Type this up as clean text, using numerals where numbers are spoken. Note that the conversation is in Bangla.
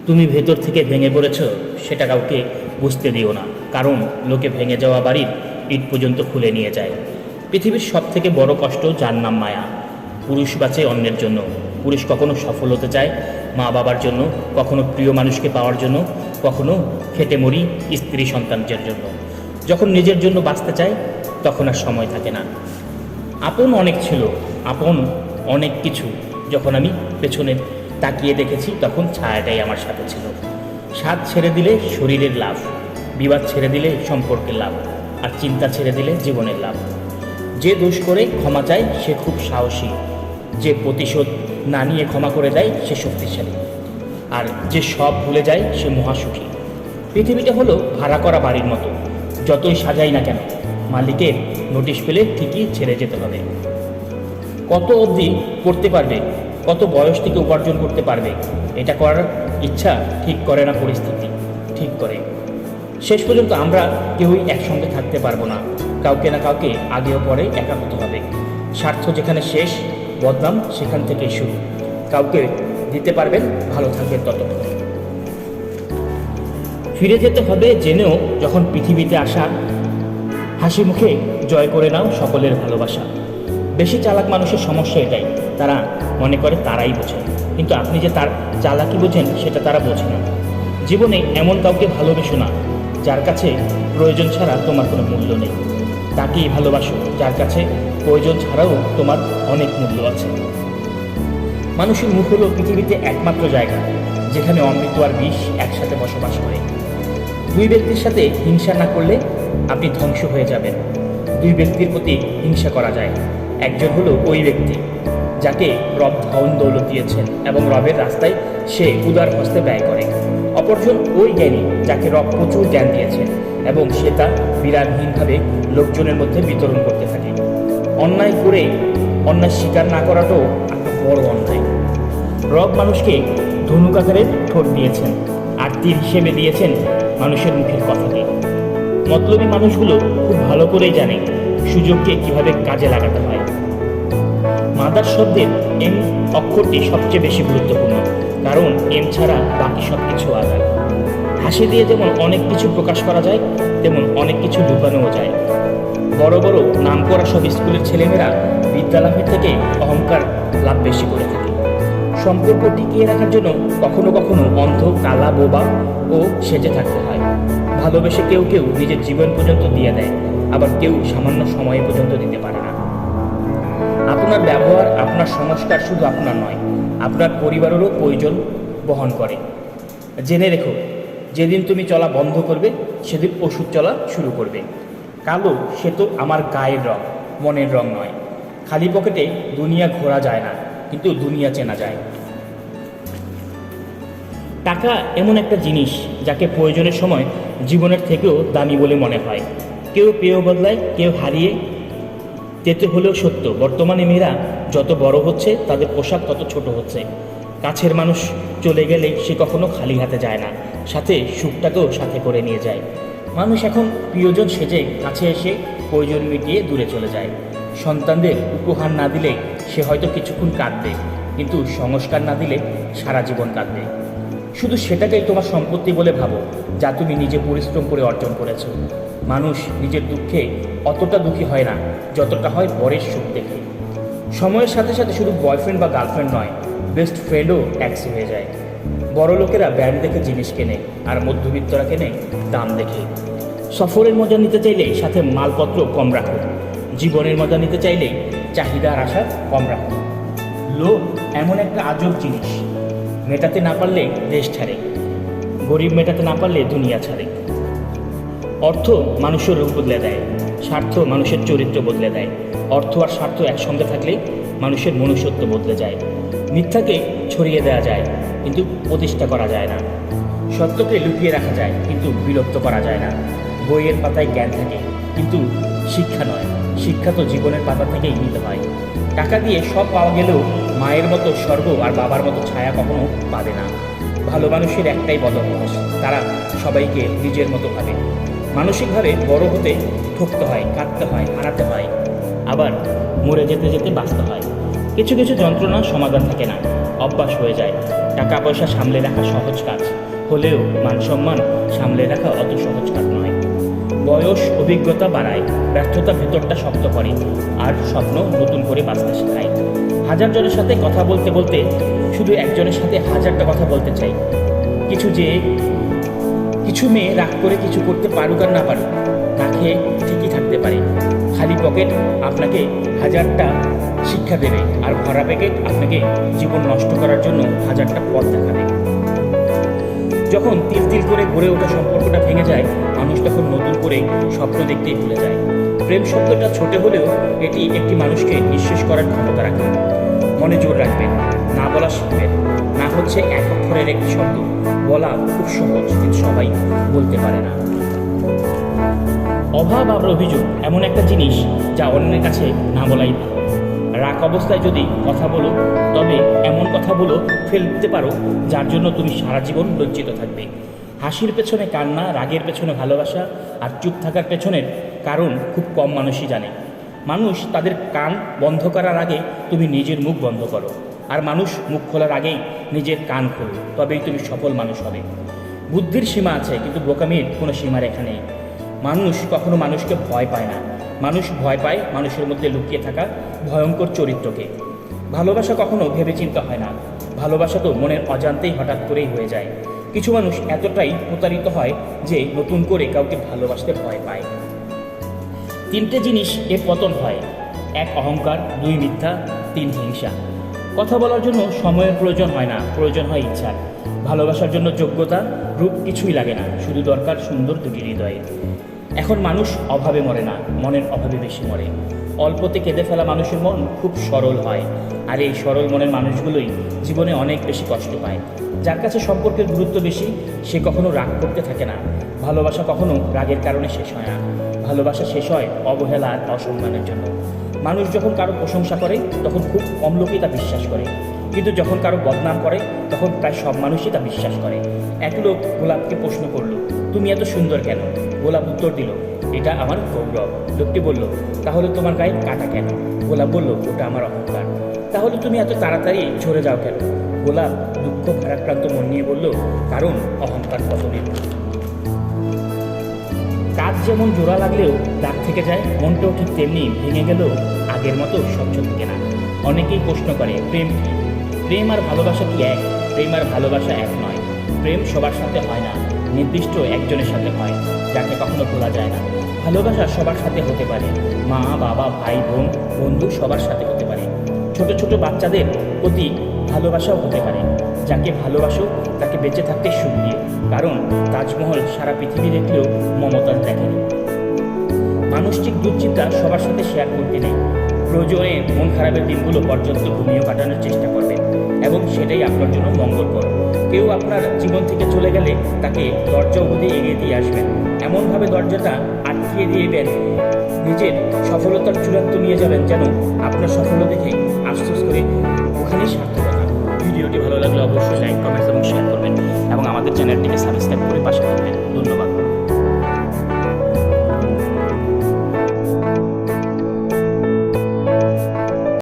তুমি ভেতর থেকে ভেঙে পড়েছ সেটা কাউকে বুঝতে দিও না, কারণ লোকে ভেঙে যাওয়া বাড়ির ইট পর্যন্ত খুলে নিয়ে যায়। পৃথিবীর সব থেকে বড় কষ্ট যার নাম মায়া। পুরুষ বাঁচে অন্যের জন্য, পুরুষ কখনো সফল হতে চায় মা বাবার জন্য, কখনো প্রিয় মানুষকে পাওয়ার জন্য, কখনো খেটে মরি স্ত্রী সন্তানদের জন্য। যখন নিজের জন্য বাঁচতে চায় তখন আর সময় থাকে না। আপন অনেক ছিল, আপন অনেক কিছু, যখন আমি পেছনে তাকিয়ে দেখেছি তখন ছায়াটাই আমার সাথে ছিল। স্বাদ ছেড়ে দিলে শরীরের লাভ, বিবাদ ছেড়ে দিলে সম্পর্কের লাভ, আর চিন্তা ছেড়ে দিলে জীবনের লাভ। যে দোষ করে ক্ষমা চায় সে খুব সাহসী, যে প্রতিশোধ না নিয়ে ক্ষমা করে দেয় সে শক্তিশালী, আর যে সব ভুলে যায় সে মহাসুখী। পৃথিবীটা হলো ভাড়া করা বাড়ির মতো, যতই সাজাই না কেন মালিকের নোটিশ পেলে ঠিকই ছেড়ে যেতে হবে। কত অবধি পড়তে পারবে, কত বয়স থেকে উপার্জন করতে পারবে, এটা করার ইচ্ছা ঠিক করে না পরিস্থিতি, ঠিক করে। শেষ পর্যন্ত আমরা কেউই একসঙ্গে থাকতে পারবো না, কাউকে না কাউকে আগেও পরে একা হতে হবে। স্বার্থ যেখানে শেষ, বদনাম সেখান থেকেই শুরু। কাউকে দিতে পারবেন, ভালো থাকবেন ততক্ষণ। ফিরে যেতে হবে জেনেও যখন পৃথিবীতে আসা, হাসি মুখে জয় করে নাও সকলের ভালোবাসা। বেশি চালাক মানুষের সমস্যা এটাই, তারা মনে করে তারাই বোঝে, কিন্তু আপনি যে তার চালাকি বোঝেন সেটা তারা বোঝে না। জীবনে এমন কাউকে ভালোবেসো না যার কাছে প্রয়োজন ছাড়া তোমার কোনো মূল্য নেই। তাকেই ভালোবাসো যার কাছে প্রয়োজন ছাড়াও তোমার অনেক মূল্য আছে। মানুষের মুখ হলো পৃথিবীতে একমাত্র জায়গা যেখানে অমৃত আর বিষ একসাথে বসবাস করে। দুই ব্যক্তির সাথে হিংসা না করলে আপনি ধ্বংস হয়ে যাবেন। দুই ব্যক্তির প্রতি হিংসা করা যায়, একজন হলো ওই ব্যক্তি যাকে রব ধন দৌলত দিয়েছেন এবং রবের রাস্তায় সে উদার হস্তে ব্যয় করে। অপরজন ওই জ্ঞানী যাকে রব প্রচুর জ্ঞান দিয়েছেন এবং সে তা বিরামহীনভাবে লোকজনের মধ্যে বিতরণ করতে থাকে। অন্যায় করে অন্যায় স্বীকার না করাটাও একটা বড় অন্যায়। রব মানুষকে ধনুক আকারে ঠোঁট দিয়েছেন আর তীর হিসেবে দিয়েছেন মানুষের মুখের কথাকে। মতলবী মানুষগুলো খুব ভালো করেই জানে সুযোগকে কিভাবে কাজে লাগাতে হয়। মাদার শব্দের এম অক্ষরটি সবচেয়ে বেশি গুরুত্বপূর্ণ, কারণ এম ছাড়া বাকি সব কিছু আলাদা। হাসি দিয়ে যেমন অনেক কিছু প্রকাশ করা যায়, তেমন অনেক কিছু লুকানোও যায়। বড় বড় নাম করা সব স্কুলের ছেলেমেয়েরা বিদ্যালাভের থেকে অহংকার লাভ বেশি করে থাকে। সম্পর্ক টিকিয়ে রাখার জন্য কখনো কখনো অন্ধ, কালা, বোবা ও সেজে থাকতে হয়। ভালোবেসে কেউ কেউ নিজের জীবন পর্যন্ত দিয়ে দেয়, আবার কেউ সামান্য সময় পর্যন্ত দিতে পারে না। আপনার ব্যবহার, আপনার সংস্কার শুধু আপনার নয়, আপনার পরিবারেরও প্রয়োজন বহন করে। জেনে রেখো, যেদিন তুমি চলা বন্ধ করবে সেদিন ওষুধ চলা শুরু করবে। কালো সে তো আমার গায়ের রং, মনের রং নয়। খালি পকেটে দুনিয়া ঘোরা যায় না, কিন্তু দুনিয়া চেনা যায়। টাকা এমন একটা জিনিস যাকে প্রয়োজনের সময় জীবনের থেকেও দামি বলে মনে হয়। কেউ পেয়েও বদলায়, কেউ হারিয়ে যেতে হলেও সত্য। বর্তমানে মেয়েরা যত বড় হচ্ছে তাদের পোশাক তত ছোট হচ্ছে। কাছের মানুষ চলে গেলে সে কখনো খালি হাতে যায় না, সাথে সুখটাকেও সাথে করে নিয়ে যায়। মানুষ এখন প্রিয়জন সেজে কাছে এসে প্রয়োজন মিটিয়ে দূরে চলে যায়। সন্তানদের উপহার না দিলে সে হয়তো কিছুক্ষণ কাঁদবে, কিন্তু সংস্কার না দিলে সারা জীবন কাঁদবে। শুধু সেটাকেই তোমার সম্পত্তি বলে ভাবো যা তুমি নিজে পরিশ্রম করে অর্জন করেছ। মানুষ নিজের দুঃখে অতটা দুঃখী হয় না যতটা হয় পরের সুখ দেখে। সময়ের সাথে সাথে শুধু বয়ফ্রেন্ড বা গার্লফ্রেন্ড নয়, বেস্ট ফ্রেন্ডও ট্যাক্সি হয়ে যায়। বড় লোকেরা ব্র্যান্ড দেখে জিনিস কেনে, আর মধ্যবিত্তরা কেনে দাম দেখে। সফরের মজা নিতে চাইলে সাথে মালপত্র কম রাখুন। জীবনের মজা নিতে চাইলে চাহিদা আর আশা কম রাখুন। লোভ এমন একটা আজব জিনিস, মেটাতে না পারলে দেশ ছাড়ে, গরিব মেটাতে না পারলে দুনিয়া ছাড়ে। অর্থ মানুষের রূপ বদলে দেয়, স্বার্থ মানুষের চরিত্র বদলে দেয়। অর্থ আর স্বার্থ একসঙ্গে থাকলে মানুষের মনুষ্যত্ব বদলে যায়। মিথ্যাকে ছড়িয়ে দেওয়া যায়, কিন্তু প্রতিষ্ঠা করা যায় না। সত্যকে লুকিয়ে রাখা যায়, কিন্তু বিলুপ্ত করা যায় না। বইয়ের পাতায় জ্ঞান থাকে, কিন্তু শিক্ষা নয়। শিক্ষা তো জীবনের পাতা থেকেই নিতে হয়। টাকা দিয়ে সব পাওয়া গেলেও মায়ের মতো স্বর্গ আর বাবার মতো ছায়া কখনো পাবে না। ভালো মানুষের একটাই বদভ্যাস, তারা সবাইকে নিজের মতো ভাবে। মানসিকভাবে বড় হতে ঠকতে হয়, কাঁদতে হয়, হারাতে হয়, আবার মরে যেতে যেতে বাঁচতে হয়। কিছু কিছু যন্ত্রণা সমাধান থাকে না, অভ্যাস হয়ে যায়। টাকা পয়সা সামলে রাখা সহজ কাজ হলেও মান সম্মান সামলে রাখা অত সহজ কাজ নয়। বয়স অভিজ্ঞতা বাড়ায়, ব্যর্থতা ভেতরটা শক্ত করে, আর স্বপ্ন নতুন করে বাঁচতে শেখায়। হাজার জনের সাথে কথা বলতে বলতে শুধু একজনের সাথে হাজারটা কথা বলতে চাই। কিছু মেয়ে রাগ করে কিছু করতে পারুক আর না পারুক, না খেয়ে ঠিকই থাকতে পারে। খালি পকেট আপনাকে হাজারটা শিক্ষা দেবে, আর ভরা প্যাকেট আপনাকে জীবন নষ্ট করার জন্য হাজারটা পথ দেখাবে। যখন তিল তিল করে গড়ে ওঠা সম্পর্কটা ভেঙে যায়, মানুষ তখন নতুন করে স্বপ্ন দেখতেই ভুলে যায়। প্রেম শব্দটা ছোট হলেও এটি একটি মানুষকে নিঃশেষ করার ক্ষমতা রাখে। মনে জোর রাখবেন, না বলা শিখবেন। না হচ্ছে এক অক্ষরের একটি শব্দ, বলা খুব সহজ কিন্তু সবাই বলতে পারে না। অভাব আর অভিযোগ এমন একটা জিনিস যা অন্যের কাছে না বলাই ভালো। রাগ অবস্থায় যদি কথা বলো, তবে এমন কথা বলো ফেলতে পারো যার জন্য তুমি সারা জীবন লজ্জিত থাকবে। হাসির পেছনে কান্না, রাগের পেছনে ভালোবাসা, আর চুপ থাকার পেছনের কারণ খুব কম মানুষই জানে। মানুষ তাদের কান বন্ধ করার আগে তুমি নিজের মুখ বন্ধ করো, আর মানুষ মুখ খোলার আগেই নিজের কান খোলো, তবেই তুমি সফল মানুষ হবে। বুদ্ধির সীমা আছে, কিন্তু বোকামির কোনো সীমারেখা নেই। মানুষ কখনো মানুষকে ভয় পায় না, মানুষ ভয় পায় মানুষের মধ্যে লুকিয়ে থাকা ভয়ঙ্কর চরিত্রকে। ভালোবাসা কখনো ভেবেচিন্তে হয় না, ভালোবাসা তো মনের অজান্তেই হঠাৎ করেই হয়ে যায়। কিছু মানুষ এতটাই প্রতারিত হয় যে নতুন করে কাউকে ভালোবাসতে ভয় পায়। তিনটে জিনিস পতন হয়: 1 অহংকার, 2 মিথ্যা, 3 হিংসা। কথা বলার জন্য সময়ের প্রয়োজন হয় না, প্রয়োজন হয় ইচ্ছার। ভালোবাসার জন্য যোগ্যতা, রূপ কিছুই লাগে না, শুধু দরকার সুন্দর দুটি হৃদয়ে। এখন মানুষ অভাবে মরে না, মনের অভাবে বেশি মরে। অল্পতে কেঁদে ফেলা মানুষের মন খুব সরল হয়, আর এই সরল মনের মানুষগুলোই জীবনে অনেক বেশি কষ্ট পায়। যার কাছে সম্পর্কের গুরুত্ব বেশি, সে কখনো রাগ করতে থাকে না। ভালোবাসা কখনো রাগের কারণে শেষ হয় না, ভালোবাসা শেষ হয় অবহেলা আর অসম্মানের জন্য। মানুষ যখন কারো প্রশংসা করে তখন খুব কম লোকই তা বিশ্বাস করে, কিন্তু যখন কারো বদনাম করে তখন প্রায় সব মানুষই তা বিশ্বাস করে। এক লোক গোলাপকে প্রশ্ন করলো, তুমি এত সুন্দর কেন? গোলাপ উত্তর দিল, এটা আমার গৌরব। লোকটি বলল, তাহলে তোমার গায়ে কাটা কেন? গোলাপ বলল, ওটা আমার অহংকার। তাহলে তুমি এত তাড়াতাড়ি ঝরে যাও কেন? গোলাপ দুঃখ ভারাক্রান্ত মন নিয়ে বলল, কারণ অহংকার পতনের। কাজ যেমন জোড়া লাগলেও দাগ থেকে যায়, মনটাও ঠিক তেমনি ভেঙে গেলেও আগের মতো স্বচ্ছ থাকে না। অনেকেই প্রশ্ন করে, প্রেম কি? প্রেম আর ভালোবাসা কি এক? প্রেম আর ভালোবাসা এক নয়। প্রেম সবার সাথে হয় না, নির্দিষ্ট একজনের সাথে হয়, যাকে কখনো ভোলা যায় না। ভালোবাসা সবার সাথে হতে পারে, মা বাবা ভাই বোন বন্ধু সবার সাথে হতে পারে। ছোট ছোট বাচ্চাদের প্রতি ভালোবাসাও হতে পারে। যাকে ভালোবাসো তাকে বেঁচে থাকতে সুখ দিও, কারণ তাজমহল সারা পৃথিবী দেখলেও মমতাজ দেখেনি। মানসিক দুশ্চিন্তা সবার সাথে শেয়ার করতে নেই। প্রয়োজনে মন খারাপের দিনগুলো পর্যন্ত ঘুমিয়ে কাটানোর চেষ্টা করবেন, এবং সেটাই আপনার জন্য মঙ্গলকর। কেউ আপনার জীবন থেকে চলে গেলে তাকে দরজা অবধি এগিয়ে দিয়ে আসবেন, এমনভাবে দরজাটা আটকিয়ে দিয়েবেন, নিজের সফলতার চূড়ান্ত নিয়ে যাবেন, যেন আপনার সফলতা দেখে আফসোস করে ওখানেই সার্থকতা। ভিডিওটি ভালো লাগলে অবশ্যই লাইক, কমেন্টস এবং শেয়ার করবেন, এবং আমাদের চ্যানেলটিকে সাবস্ক্রাইব করে পাশে থাকবেন। ধন্যবাদ।